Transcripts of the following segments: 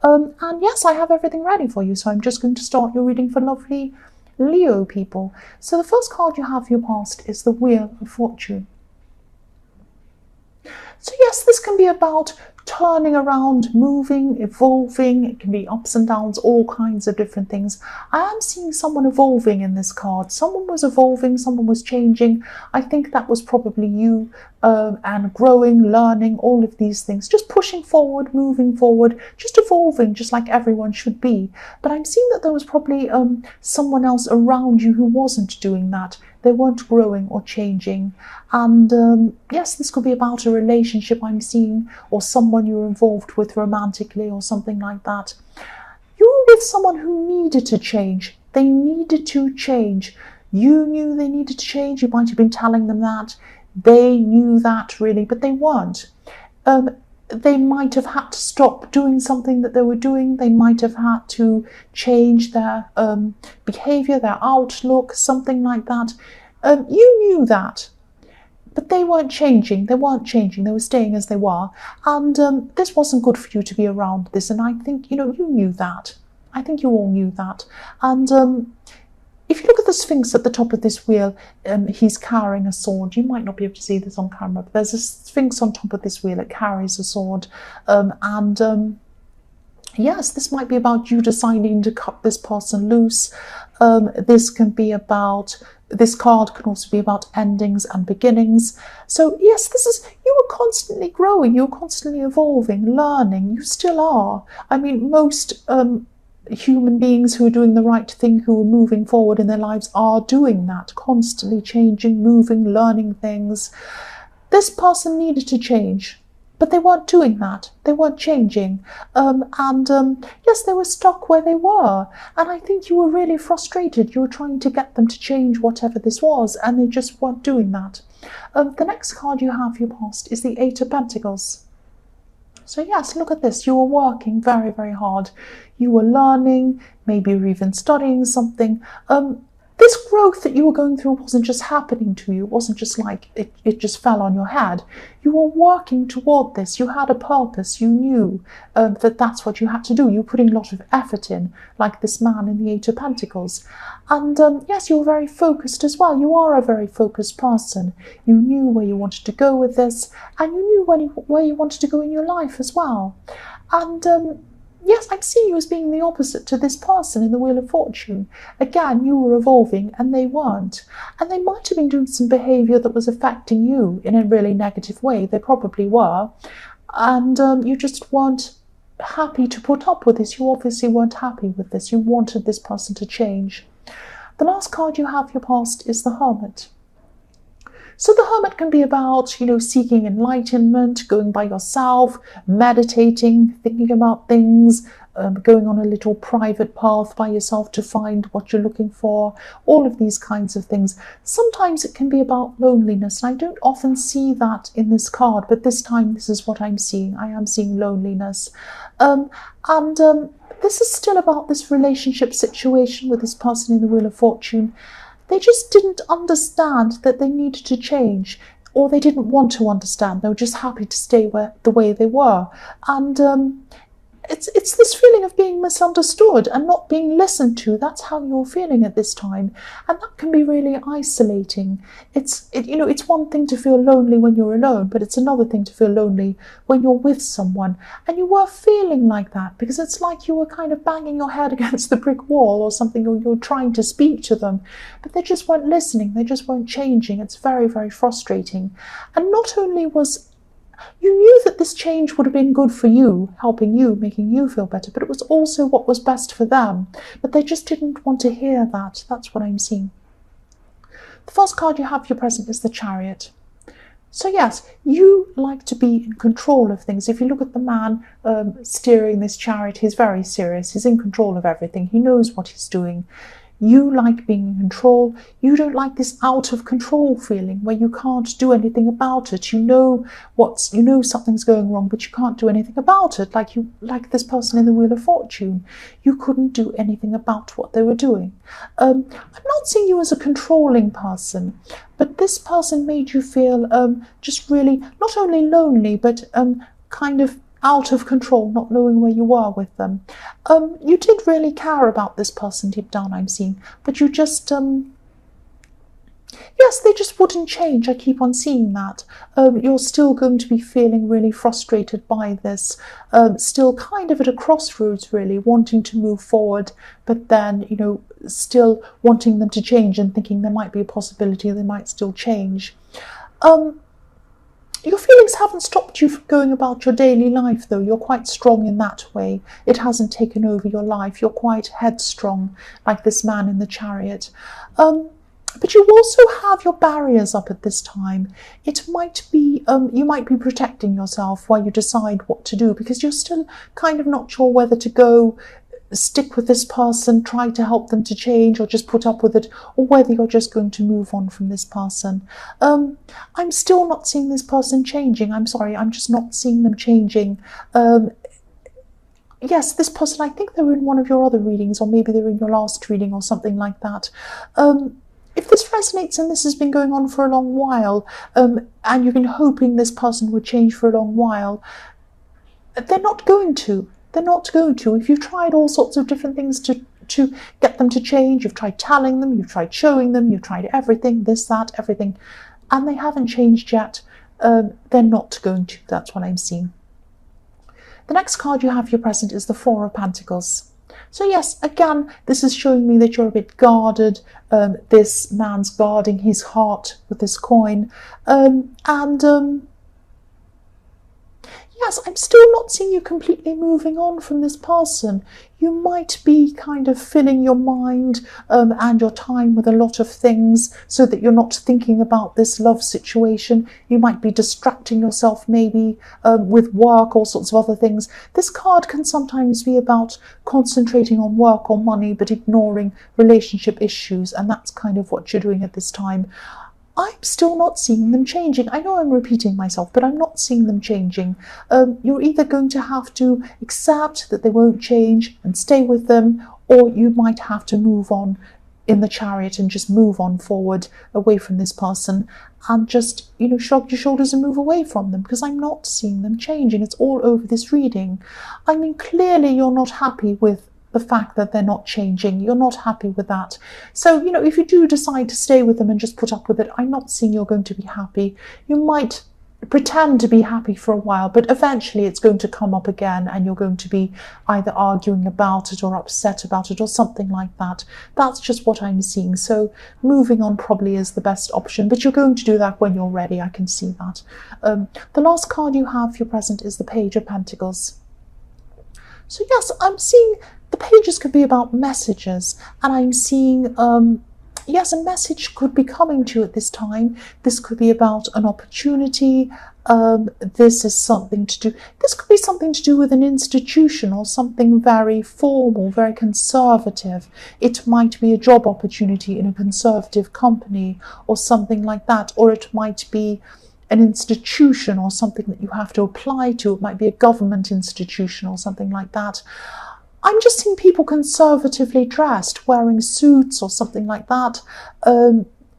And yes, I have everything ready for you, so I'm just going to start your reading for lovely Leo people. So the first card you have for your past is the Wheel of Fortune. So yes, this can be about turning around, moving, evolving. It can be ups and downs, all kinds of different things. I am seeing someone evolving in this card. Someone was evolving, someone was changing. I think that was probably you, and growing, learning, all of these things. Just pushing forward, moving forward, just evolving, just like everyone should be. But I'm seeing that there was probably someone else around you who wasn't doing that. They weren't growing or changing. And yes, this could be about a relationship I'm seeing, or someone you're involved with romantically or something like that. You were with someone who needed to change. They needed to change. You knew they needed to change. You might have been telling them that. They knew that really, but they weren't. They might have had to stop doing something that they were doing. They might have had to change their behavior, their outlook, something like that. You knew that, but they weren't changing. They weren't changing. They were staying as they were. And this wasn't good for you to be around this. And I think, you knew that. I think you all knew that. And if you look at the Sphinx at the top of this wheel, he's carrying a sword. You might not be able to see this on camera, but there's a Sphinx on top of this wheel. It carries a sword. Yes, this might be about you deciding to cut this person loose. This card can also be about endings and beginnings. So yes, you were constantly growing, you were constantly evolving, learning. You still are. I mean, most human beings who are doing the right thing, who are moving forward in their lives, are doing that, constantly changing, moving, learning things. This person needed to change, but they weren't doing that. They weren't changing. Yes, they were stuck where they were. And I think you were really frustrated. You were trying to get them to change whatever this was, and they just weren't doing that. The next card you have for your past is the Eight of Pentacles. So yes, look at this. You were working very, very hard. You were learning, maybe you're even studying something. This growth that you were going through wasn't just happening to you. It wasn't just like it just fell on your head. You were working toward this. You had a purpose. You knew that that's what you had to do. You were putting a lot of effort in, like this man in the Eight of Pentacles. And yes, you were very focused as well. You are a very focused person. You knew where you wanted to go with this, and you knew where you wanted to go in your life as well. And yes, I'm seeing you as being the opposite to this person in the Wheel of Fortune. Again, you were evolving and they weren't. And they might have been doing some behaviour that was affecting you in a really negative way. They probably were. And you just weren't happy to put up with this. You obviously weren't happy with this. You wanted this person to change. The last card you have for your past is the Hermit. So the Hermit can be about, seeking enlightenment, going by yourself, meditating, thinking about things, going on a little private path by yourself to find what you're looking for, all of these kinds of things. Sometimes it can be about loneliness, and I don't often see that in this card, but this time this is what I'm seeing. I am seeing loneliness. This is still about this relationship situation with this person in the Wheel of Fortune. They just didn't understand that they needed to change, or they didn't want to understand. They were just happy to stay the way they were. And it's this feeling of being misunderstood and not being listened to. That's how you're feeling at this time. And that can be really isolating. It's one thing to feel lonely when you're alone, but it's another thing to feel lonely when you're with someone. And you were feeling like that because it's like you were kind of banging your head against the brick wall or something, or you're trying to speak to them, but they just weren't listening. They just weren't changing. It's very, very frustrating. And not only you knew that this change would have been good for you, helping you, making you feel better, but it was also what was best for them. But they just didn't want to hear that. That's what I'm seeing. The first card you have for your present is the Chariot. So yes, you like to be in control of things. If you look at the man steering this chariot, he's very serious. He's in control of everything. He knows what he's doing. You like being in control. You don't like this out of control feeling where you can't do anything about it. You know something's going wrong, but you can't do anything about it. Like this person in the Wheel of Fortune. You couldn't do anything about what they were doing. I'm not seeing you as a controlling person, but this person made you feel just really not only lonely, but kind of out of control, not knowing where you were with them. You did really care about this person deep down, I'm seeing, but you just, yes, they just wouldn't change. I keep on seeing that. You're still going to be feeling really frustrated by this, still kind of at a crossroads, really, wanting to move forward, but then, you know, still wanting them to change and thinking there might be a possibility they might still change. Your feelings haven't stopped you from going about your daily life, though. You're quite strong in that way. It hasn't taken over your life. You're quite headstrong, like this man in the chariot. But you also have your barriers up at this time. It might be, you might be protecting yourself while you decide what to do, because you're still kind of not sure whether to go stick with this person, try to help them to change, or just put up with it, or whether you're just going to move on from this person. I'm still not seeing this person changing. I'm sorry, I'm just not seeing them changing. Yes, this person, I think they're in one of your other readings, or maybe they're in your last reading or something like that. If this resonates and this has been going on for a long while, and you've been hoping this person would change for a long while, they're not going to. They're not going to. If you've tried all sorts of different things to get them to change, you've tried telling them, you've tried showing them, you've tried everything, this, that, everything, and they haven't changed yet, they're not going to. That's what I'm seeing. The next card you have for your present is the Four of Pentacles. So yes, again, this is showing me that you're a bit guarded. This man's guarding his heart with this coin. Yes, I'm still not seeing you completely moving on from this person. You might be kind of filling your mind and your time with a lot of things so that you're not thinking about this love situation. You might be distracting yourself maybe with work, all sorts of other things. This card can sometimes be about concentrating on work or money but ignoring relationship issues, and that's kind of what you're doing at this time. I'm still not seeing them changing. I know I'm repeating myself, but I'm not seeing them changing. You're either going to have to accept that they won't change and stay with them, or you might have to move on in the Chariot and just move on forward away from this person and just, you know, shrug your shoulders and move away from them, because I'm not seeing them changing. It's all over this reading. I mean, clearly you're not happy with the fact that they're not changing. You're not happy with that. So, you know, if you do decide to stay with them and just put up with it, I'm not seeing you're going to be happy. You might pretend to be happy for a while, but eventually it's going to come up again and you're going to be either arguing about it or upset about it or something like that. That's just what I'm seeing. So moving on probably is the best option, but you're going to do that when you're ready. I can see that. The last card you have for your present is the Page of Pentacles. So yes, I'm seeing the pages could be about messages, and I'm seeing, yes, a message could be coming to you at this time. This could be about an opportunity. This is something to do, this could be something to do with an institution or something very formal, very conservative. It might be a job opportunity in a conservative company or something like that, or it might be an institution or something that you have to apply to. It might be a government institution or something like that. I'm just seeing people conservatively dressed, wearing suits or something like that.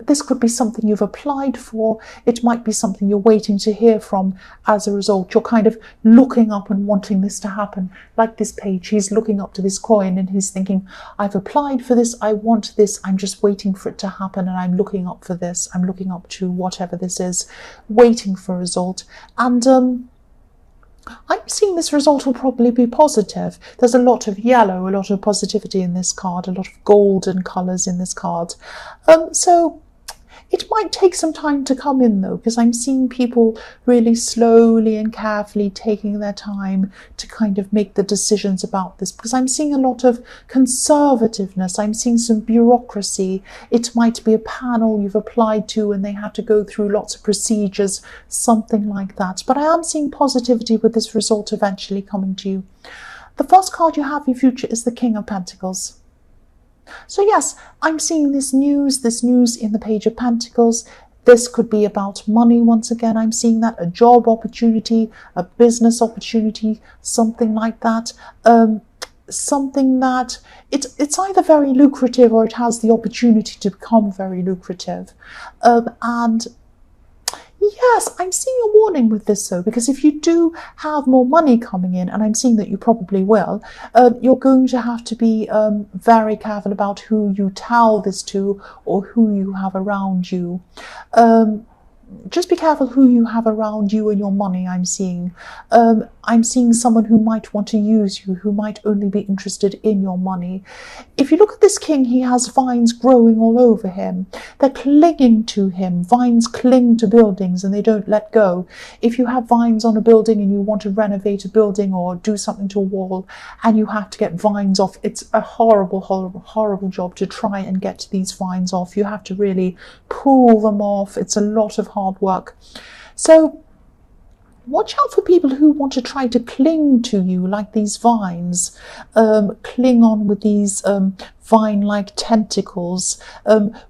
This could be something you've applied for. It might be something you're waiting to hear from as a result. You're kind of looking up and wanting this to happen. Like this page, he's looking up to this coin and he's thinking, I've applied for this, I want this, I'm just waiting for it to happen, and I'm looking up for this. I'm looking up to whatever this is, waiting for a result. And I'm seeing this result will probably be positive. There's a lot of yellow, a lot of positivity in this card, a lot of golden colours in this card. So it might take some time to come in though, because I'm seeing people really slowly and carefully taking their time to kind of make the decisions about this, because I'm seeing a lot of conservativeness. I'm seeing some bureaucracy. It might be a panel you've applied to and they have to go through lots of procedures, something like that. But I am seeing positivity with this result eventually coming to you. The first card you have in future is the King of Pentacles. So yes, I'm seeing this news in the Page of Pentacles. This could be about money once again. I'm seeing that, a job opportunity, a business opportunity, something like that. Something that it's either very lucrative or it has the opportunity to become very lucrative. And Yes, I'm seeing a warning with this though, because if you do have more money coming in, and I'm seeing that you probably will, you're going to have to be very careful about who you tell this to or who you have around you. Just be careful who you have around you and your money, I'm seeing. I'm seeing someone who might want to use you, who might only be interested in your money. If you look at this king, he has vines growing all over him. They're clinging to him. Vines cling to buildings and they don't let go. If you have vines on a building and you want to renovate a building or do something to a wall and you have to get vines off, it's a horrible, horrible, horrible job to try and get these vines off. You have to really pull them off. It's a lot of hard work. So watch out for people who want to try to cling to you like these vines, cling on with these vine-like tentacles.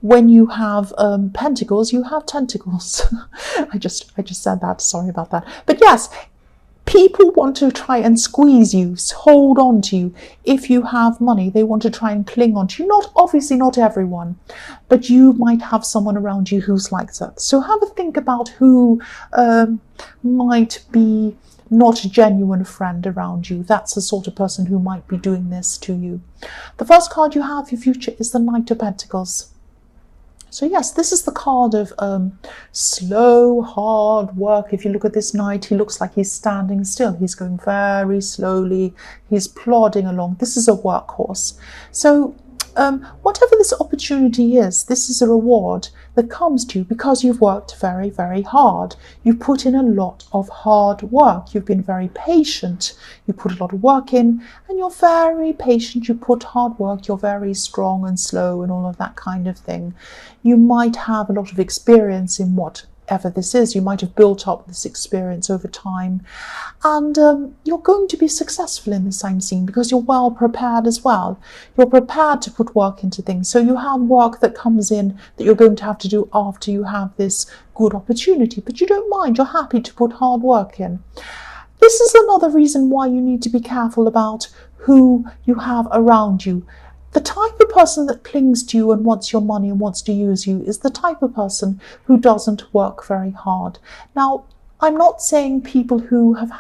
When you have pentacles, you have tentacles. I just said that, sorry about that. But yes, people want to try and squeeze you, hold on to you. If you have money, they want to try and cling on to you. Obviously not everyone, but you might have someone around you who's like that. So have a think about who might be not a genuine friend around you. That's the sort of person who might be doing this to you. The first card you have, your future, is the Knight of Pentacles. So yes, this is the card of slow, hard work. If you look at this knight, he looks like he's standing still. He's going very slowly. He's plodding along. This is a workhorse. So whatever this opportunity is, this is a reward that comes to you because you've worked very, very hard. You've put in a lot of hard work. You've been very patient. You put a lot of work in and you're very patient. You put hard work. You're very strong and slow and all of that kind of thing. You might have a lot of experience in whatever this is. You might have built up this experience over time, and you're going to be successful in this, I'm seeing, because you're well prepared as well. You're prepared to put work into things. So you have work that comes in that you're going to have to do after you have this good opportunity, but you don't mind. You're happy to put hard work in. This is another reason why you need to be careful about who you have around you. The type of person that clings to you and wants your money and wants to use you is the type of person who doesn't work very hard. Now, I'm not saying people who have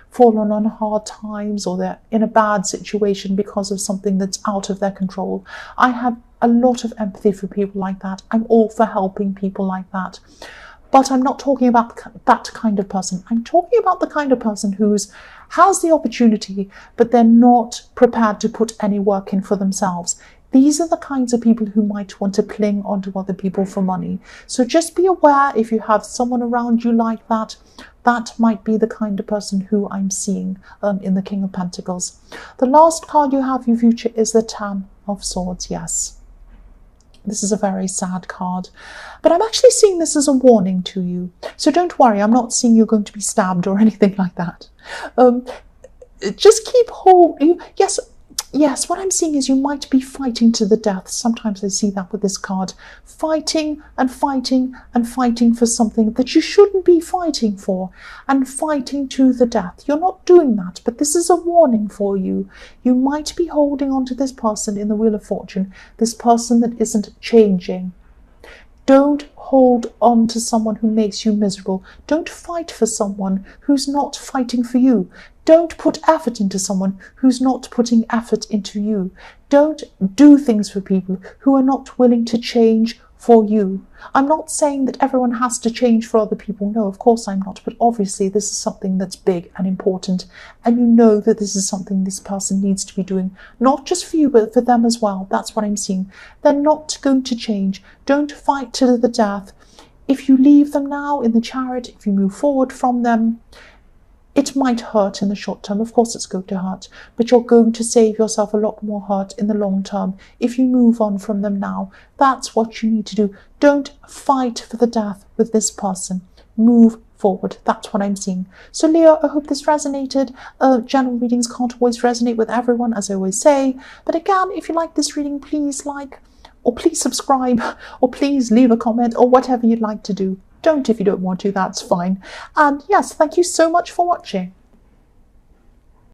fallen on hard times or they're in a bad situation because of something that's out of their control. I have a lot of empathy for people like that. I'm all for helping people like that. But I'm not talking about that kind of person. I'm talking about the kind of person who has the opportunity, but they're not prepared to put any work in for themselves. These are the kinds of people who might want to cling onto other people for money. So just be aware if you have someone around you like that, that might be the kind of person who I'm seeing in the King of Pentacles. The last card you have, your future, is the Ten of Swords, yes. This is a very sad card, but I'm actually seeing this as a warning to you. So don't worry, I'm not seeing you're going to be stabbed or anything like that. Just keep hold. Yes, what I'm seeing is you might be fighting to the death. Sometimes I see that with this card. Fighting and fighting and fighting for something that you shouldn't be fighting for, and fighting to the death. You're not doing that, but this is a warning for you. You might be holding on to this person in the Wheel of Fortune, this person that isn't changing. Don't hold on to someone who makes you miserable. Don't fight for someone who's not fighting for you. Don't put effort into someone who's not putting effort into you. Don't do things for people who are not willing to change for you. I'm not saying that everyone has to change for other people. No, of course I'm not. But obviously this is something that's big and important. And you know that this is something this person needs to be doing. Not just for you, but for them as well. That's what I'm seeing. They're not going to change. Don't fight to the death. If you leave them now in the Chariot, if you move forward from them, it might hurt in the short term. Of course it's going to hurt, but you're going to save yourself a lot more hurt in the long term if you move on from them now. That's what you need to do. Don't fight for the death with this person. Move forward. That's what I'm seeing. So Leo, I hope this resonated. General readings can't always resonate with everyone, as I always say. But again, if you like this reading, please like, or please subscribe, or please leave a comment, or whatever you'd like to do. Don't if you don't want to, that's fine. And yes, thank you so much for watching.